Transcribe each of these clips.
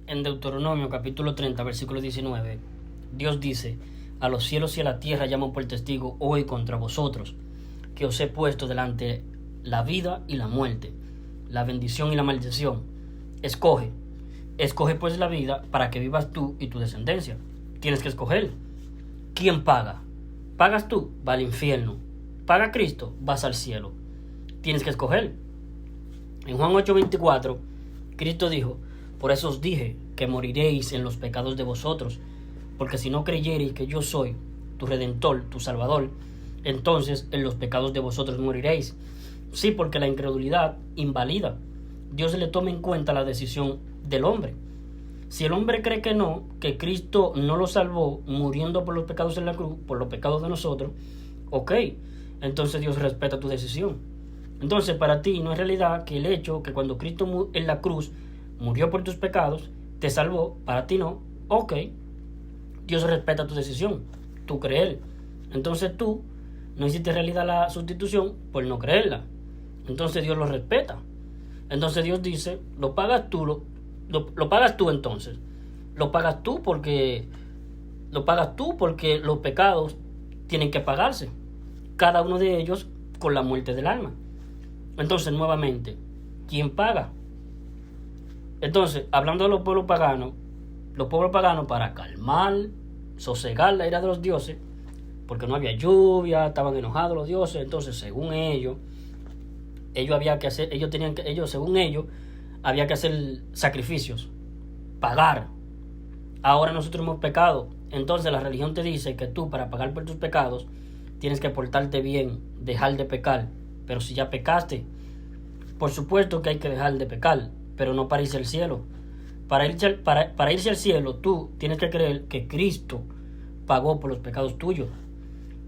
En Deuteronomio capítulo 30, versículo 19, Dios dice: a los cielos y a la tierra llamo por testigo hoy contra vosotros, que os he puesto delante la vida y la muerte, la bendición y la maldición. Escoge pues la vida para que vivas tú y tu descendencia. Tienes que escoger. ¿Quién paga? ¿Pagas tú? Va al infierno. ¿Paga Cristo? Vas al cielo. Tienes que escoger. En Juan 8:24, Cristo dijo: por eso os dije que moriréis en los pecados de vosotros, porque si no creyereis que yo soy tu Redentor, tu Salvador, entonces en los pecados de vosotros moriréis. Sí, porque la incredulidad invalida. Dios le toma en cuenta la decisión del hombre. Si el hombre cree que Cristo no lo salvó muriendo por los pecados en la cruz, por los pecados de nosotros, ok, entonces Dios respeta tu decisión. Entonces para ti no es realidad que el hecho que cuando Cristo en la cruz murió por tus pecados, te salvó, para ti no, ok, Dios respeta tu decisión, tú crees. Entonces tú no hiciste realidad la sustitución por no creerla. Entonces Dios lo respeta. Entonces Dios dice: lo pagas tú, lo pagas tú entonces. Lo pagas tú porque los pecados tienen que pagarse. Cada uno de ellos con la muerte del alma. Entonces, nuevamente, ¿quién paga? Entonces, hablando de los pueblos paganos para calmar, sosegar la ira de los dioses, porque no había lluvia, estaban enojados los dioses, entonces según ellos había que hacer sacrificios, pagar. Ahora nosotros hemos pecado, entonces la religión te dice que tú, para pagar por tus pecados, tienes que portarte bien, dejar de pecar. Pero si ya pecaste, por supuesto que hay que dejar de pecar, pero no para irse al cielo. Para irse al cielo, tú tienes que creer que Cristo pagó por los pecados tuyos,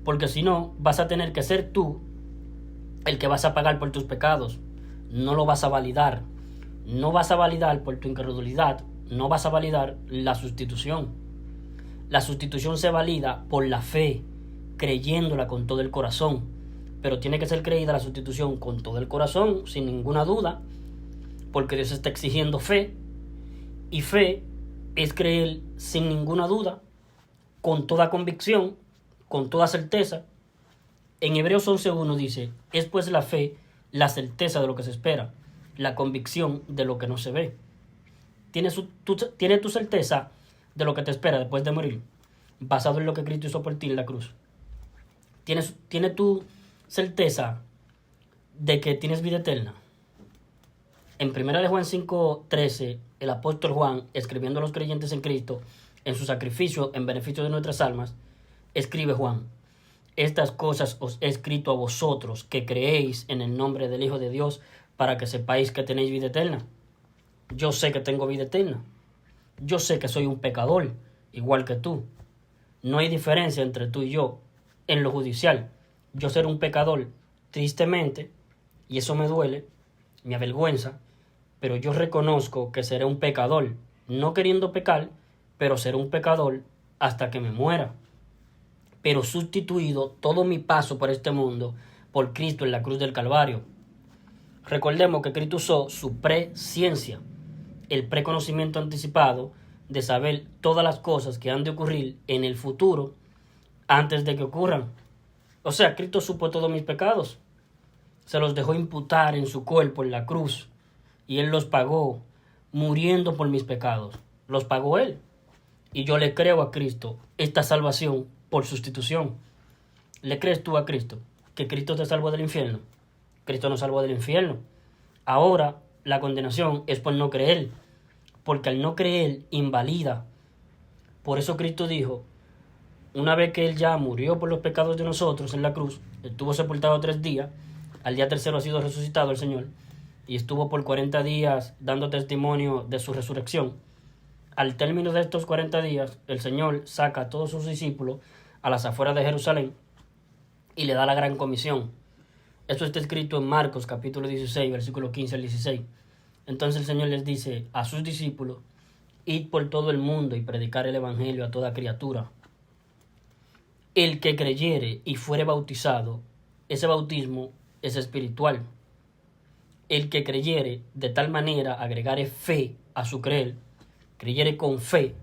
porque si no, vas a tener que ser tú el que vas a pagar por tus pecados. No lo vas a validar. No vas a validar por tu incredulidad. No vas a validar la sustitución. La sustitución se valida por la fe, creyéndola con todo el corazón. Pero tiene que ser creída la sustitución con todo el corazón, sin ninguna duda, porque Dios está exigiendo fe. Y fe es creer sin ninguna duda, con toda convicción, con toda certeza. En Hebreos 11:1 dice: es pues la fe, la certeza de lo que se espera, la convicción de lo que no se ve. ¿Tienes tu certeza de lo que te espera después de morir, basado en lo que Cristo hizo por ti en la cruz? ¿Tienes tu certeza de que tienes vida eterna? En 1 Juan 5:13, el apóstol Juan, escribiendo a los creyentes en Cristo, en su sacrificio en beneficio de nuestras almas, escribe Juan: estas cosas os he escrito a vosotros que creéis en el nombre del Hijo de Dios, para que sepáis que tenéis vida eterna. Yo sé que tengo vida eterna. Yo sé que soy un pecador, igual que tú. No hay diferencia entre tú y yo en lo judicial. Yo seré un pecador, tristemente, y eso me duele, me avergüenza, pero yo reconozco que seré un pecador, no queriendo pecar, pero seré un pecador hasta que me muera. Pero sustituido todo mi paso por este mundo por Cristo en la cruz del Calvario. Recordemos que Cristo usó su presciencia, el preconocimiento anticipado de saber todas las cosas que han de ocurrir en el futuro antes de que ocurran. O sea, Cristo supo todos mis pecados, se los dejó imputar en su cuerpo en la cruz, y Él los pagó muriendo por mis pecados. Los pagó Él, y yo le creo a Cristo esta salvación por sustitución. ¿Le crees tú a Cristo que Cristo te salvó del infierno? Cristo nos salvó del infierno. Ahora la condenación es por no creer, porque al no creer invalida. Por eso Cristo dijo: una vez que Él ya murió por los pecados de nosotros en la cruz, estuvo sepultado 3 días, al día tercero ha sido resucitado el Señor, y estuvo por 40 días dando testimonio de su resurrección. Al término de estos 40 días, el Señor saca a todos sus discípulos a las afueras de Jerusalén y le da la gran comisión. Esto está escrito en Marcos capítulo 16, versículo 15 al 16. Entonces el Señor les dice a sus discípulos: id por todo el mundo y predicar el evangelio a toda criatura. El que creyere y fuere bautizado, ese bautismo es espiritual. El que creyere, de tal manera agregare fe a su creer, creyere con fe,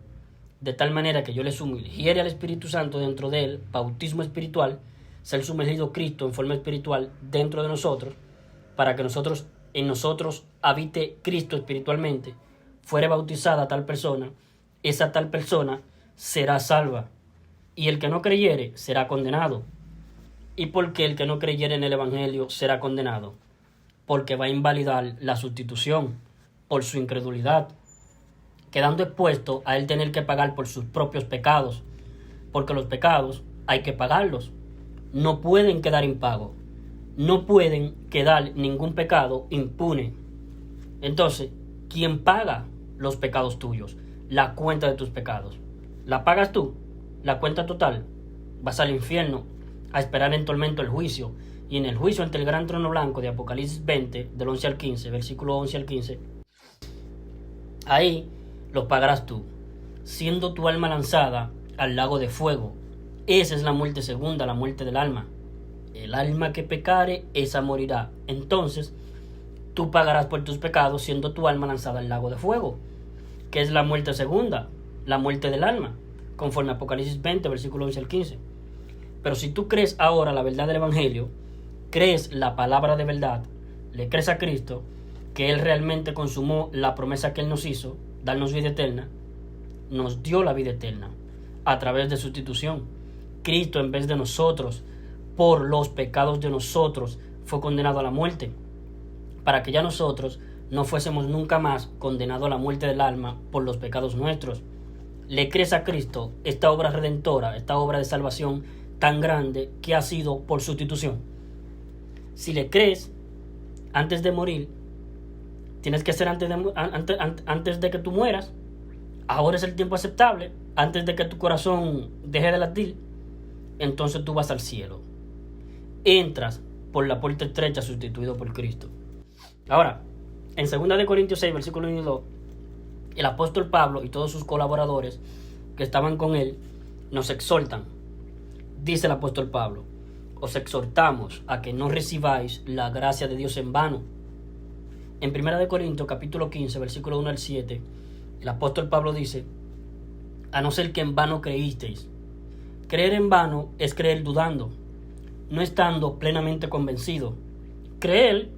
de tal manera que yo le sumergiere al Espíritu Santo dentro de él, bautismo espiritual, ser sumergido Cristo en forma espiritual dentro de nosotros, para que en nosotros habite Cristo espiritualmente, fuere bautizada tal persona, esa tal persona será salva, y el que no creyere será condenado. ¿Y por qué el que no creyere en el Evangelio será condenado? Porque va a invalidar la sustitución por su incredulidad, quedando expuesto a él tener que pagar por sus propios pecados, porque los pecados hay que pagarlos, no pueden quedar impagos, no pueden quedar ningún pecado impune. Entonces, ¿quién paga los pecados tuyos? La cuenta de tus pecados. ¿La pagas tú? La cuenta total. Vas al infierno a esperar en tormento el juicio, y en el juicio ante el gran trono blanco de Apocalipsis 20, del 11 al 15, versículo 11 al 15, ahí lo pagarás tú, siendo tu alma lanzada al lago de fuego. Esa es la muerte segunda, la muerte del alma. El alma que pecare, esa morirá. Entonces, tú pagarás por tus pecados, siendo tu alma lanzada al lago de fuego, que es la muerte segunda, la muerte del alma, conforme a Apocalipsis 20, versículo 11 al 15. Pero si tú crees ahora la verdad del Evangelio, crees la palabra de verdad, le crees a Cristo, que Él realmente consumó la promesa que Él nos hizo, darnos vida eterna, nos dio la vida eterna a través de sustitución. Cristo, en vez de nosotros, por los pecados de nosotros, fue condenado a la muerte, para que ya nosotros no fuésemos nunca más condenados a la muerte del alma por los pecados nuestros. Le crees a Cristo esta obra redentora, esta obra de salvación tan grande que ha sido por sustitución. Si le crees antes de morir, tienes que ser antes de que tú mueras. Ahora es el tiempo aceptable, antes de que tu corazón deje de latir. Entonces tú vas al cielo, entras por la puerta estrecha, sustituido por Cristo. Ahora, en 2 Corintios 6, versículo 1 y 2, el apóstol Pablo y todos sus colaboradores que estaban con él nos exhortan. Dice el apóstol Pablo: os exhortamos a que no recibáis la gracia de Dios en vano. En 1 Corintios capítulo 15, versículo 1 al 7, el apóstol Pablo dice: a no ser que en vano creísteis. Creer en vano es creer dudando, no estando plenamente convencido. Creer,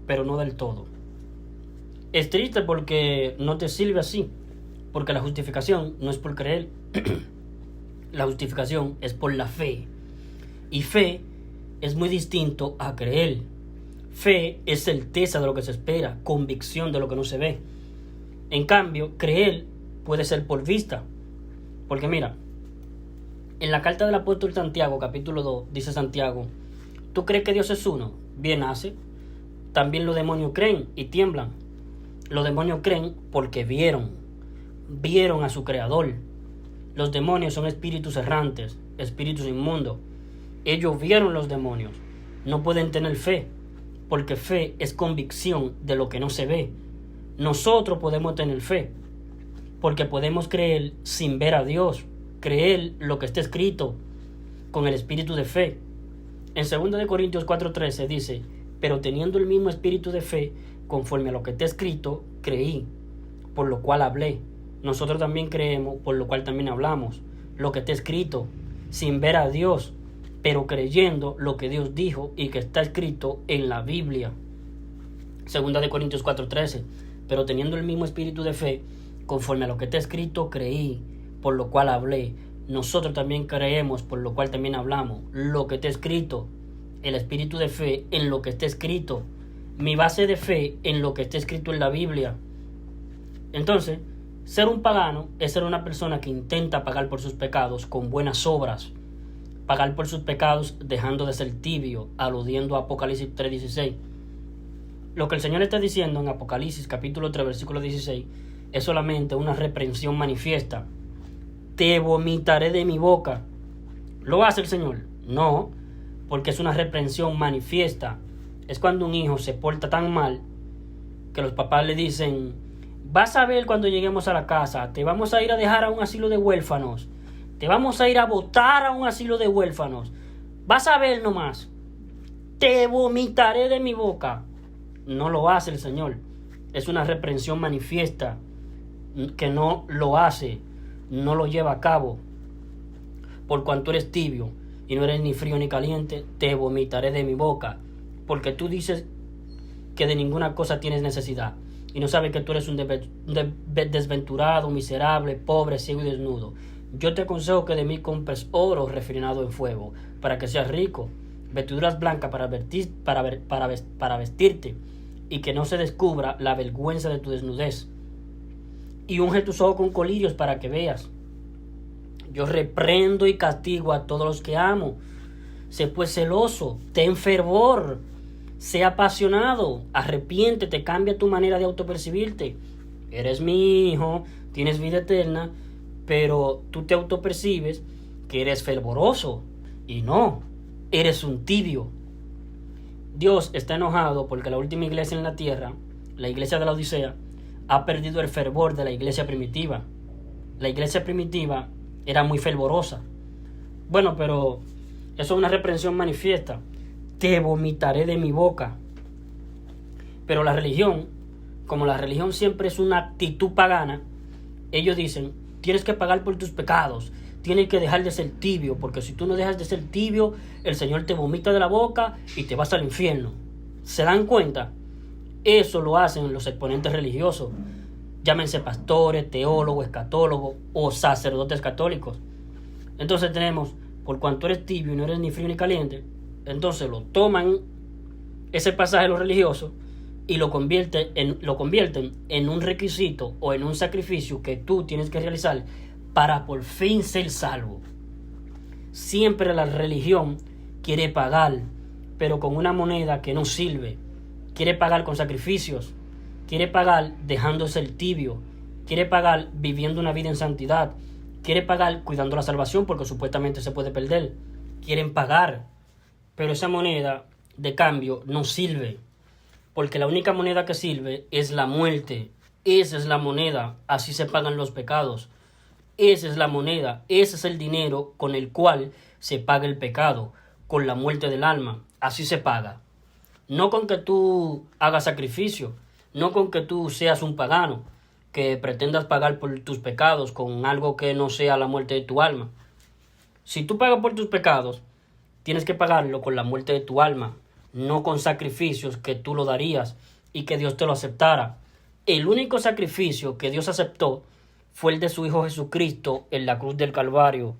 pero no del todo. Es triste porque no te sirve así, porque la justificación no es por creer. La justificación es por la fe. Y fe es muy distinto a creer. Fe es certeza de lo que se espera, convicción de lo que no se ve. En cambio, creer puede ser por vista. Porque mira, en la carta del apóstol Santiago, capítulo 2, dice Santiago: ¿tú crees que Dios es uno? Bien hace. También los demonios creen y tiemblan. Los demonios creen porque vieron a su creador. Los demonios son espíritus errantes, espíritus inmundos. Ellos vieron los demonios. No pueden tener fe, porque fe es convicción de lo que no se ve. Nosotros podemos tener fe, porque podemos creer sin ver a Dios, creer lo que está escrito con el espíritu de fe. En 2 Corintios 4:13 dice: pero teniendo el mismo espíritu de fe, conforme a lo que está escrito, creí, por lo cual hablé. Nosotros también creemos, por lo cual también hablamos. Lo que está escrito, sin ver a Dios, pero creyendo lo que Dios dijo y que está escrito en la Biblia. 2 Corintios 4:13. Pero teniendo el mismo espíritu de fe, conforme a lo que está escrito, creí, por lo cual hablé. Nosotros también creemos, por lo cual también hablamos. Lo que está escrito, el espíritu de fe en lo que está escrito. Mi base de fe en lo que está escrito en la Biblia. Entonces, ser un pagano es ser una persona que intenta pagar por sus pecados con buenas obras. Pagar por sus pecados dejando de ser tibio, aludiendo a Apocalipsis 3:16. Lo que el Señor está diciendo en Apocalipsis capítulo 3, versículo 16, es solamente una reprensión manifiesta. Te vomitaré de mi boca. ¿Lo hace el Señor? No, porque es una reprensión manifiesta. Es cuando un hijo se porta tan mal que los papás le dicen: vas a ver cuando lleguemos a la casa, te vamos a ir a dejar a un asilo de huérfanos, te vamos a ir a botar a un asilo de huérfanos, vas a ver nomás, te vomitaré de mi boca. No lo hace el Señor. Es una reprensión manifiesta. que no lo hace, no lo lleva a cabo. Por cuanto eres tibio y no eres ni frío ni caliente, te vomitaré de mi boca, porque tú dices que de ninguna cosa tienes necesidad, y no sabes que tú eres un desventurado, miserable, pobre, ciego y desnudo. Yo te aconsejo que de mí compres oro refinado en fuego, para que seas rico, vestiduras blancas para vestirte, y que no se descubra la vergüenza de tu desnudez. Y unge tus ojos con colirios para que veas. Yo reprendo y castigo a todos los que amo. Sé pues celoso, ten fervor, sé apasionado, arrepiéntete, cambia tu manera de autopercibirte. Eres mi hijo, tienes vida eterna, pero tú te autopercibes que eres fervoroso, y no, eres un tibio. Dios está enojado porque la última iglesia en la tierra, la iglesia de la Odisea, ha perdido el fervor de la iglesia primitiva. La iglesia primitiva era muy fervorosa. Bueno, pero eso es una reprensión manifiesta. Te vomitaré de mi boca. Pero la religión, como la religión siempre es una actitud pagana, ellos dicen, tienes que pagar por tus pecados, tienes que dejar de ser tibio, porque si tú no dejas de ser tibio, el Señor te vomita de la boca y te vas al infierno. ¿Se dan cuenta? Eso lo hacen los exponentes religiosos, llámense pastores, teólogos, escatólogos o sacerdotes católicos. Entonces tenemos, por cuanto eres tibio y no eres ni frío ni caliente, entonces lo toman ese pasaje de los religiosos y lo convierten en un requisito o en un sacrificio que tú tienes que realizar para por fin ser salvo. Siempre la religión quiere pagar, pero con una moneda que no sirve. Quiere pagar con sacrificios, quiere pagar dejándose el tibio, quiere pagar viviendo una vida en santidad, quiere pagar cuidando la salvación porque supuestamente se puede perder. Quieren pagar, pero esa moneda de cambio no sirve, porque la única moneda que sirve es la muerte. Esa es la moneda, así se pagan los pecados. Esa es la moneda, ese es el dinero con el cual se paga el pecado, con la muerte del alma. Así se paga. No con que tú hagas sacrificio, no con que tú seas un pagano, que pretendas pagar por tus pecados con algo que no sea la muerte de tu alma. Si tú pagas por tus pecados, tienes que pagarlo con la muerte de tu alma, no con sacrificios que tú lo darías y que Dios te lo aceptara. El único sacrificio que Dios aceptó fue el de su Hijo Jesucristo en la cruz del Calvario.